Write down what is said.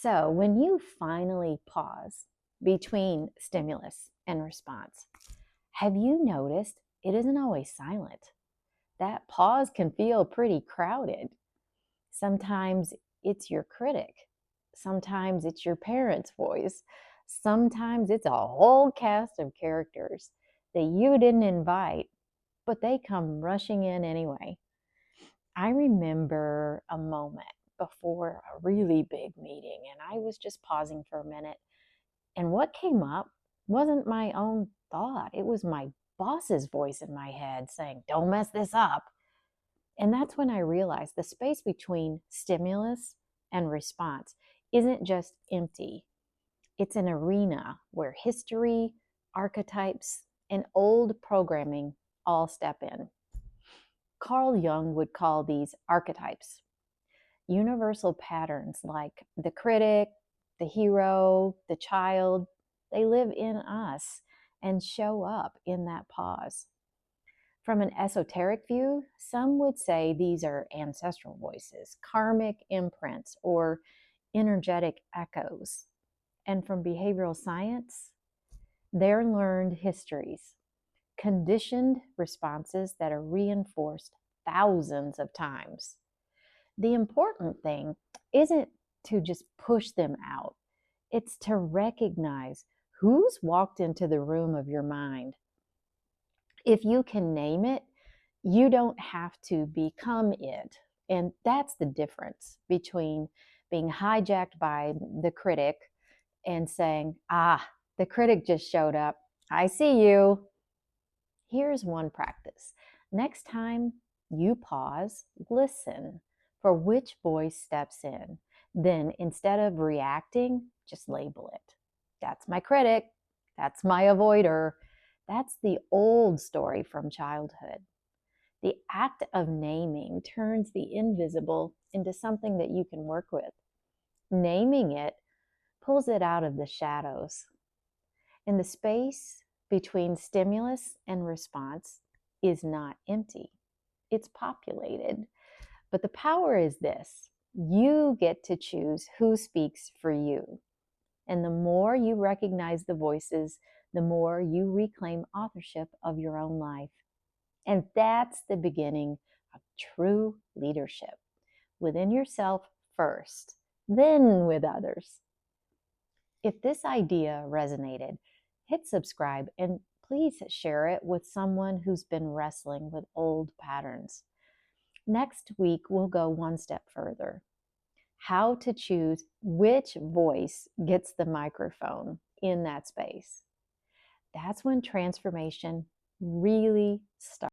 So, when you finally pause between stimulus and response, have you noticed it isn't always silent? That pause can feel pretty crowded. Sometimes it's your critic, sometimes it's your parent's voice, sometimes it's a whole cast of characters that you didn't invite, but they come rushing in anyway. I remember a moment before a really big meeting, and I was just pausing for a minute. And what came up wasn't my own thought, it was my boss's voice in my head saying, "Don't mess this up." And that's when I realized the space between stimulus and response isn't just empty, it's an arena where history, archetypes, and old programming all step in. Carl Jung would call these archetypes, universal patterns like the critic, the hero, the child. They live in us and show up in that pause. From an esoteric view, some would say these are ancestral voices, karmic imprints, or energetic echoes. And from behavioral science, they're learned histories, conditioned responses that are reinforced thousands of times. The important thing isn't to just push them out, it's to recognize who's walked into the room of your mind. If you can name it, you don't have to become it. And that's the difference between being hijacked by the critic and saying, the critic just showed up. I see you. Here's one practice. Next time you pause, listen for which voice steps in. Then instead of reacting, just label it. That's my critic. That's my avoider. That's the old story from childhood. The act of naming turns the invisible into something that you can work with. Naming it pulls it out of the shadows. And the space between stimulus and response is not empty, it's populated. But the power is this: you get to choose who speaks for you. And the more you recognize the voices, the more you reclaim authorship of your own life. And that's the beginning of true leadership, within yourself first, then with others. If this idea resonated, hit subscribe and please share it with someone who's been wrestling with old patterns. Next week, we'll go one step further. How to choose which voice gets the microphone in that space. That's when transformation really starts.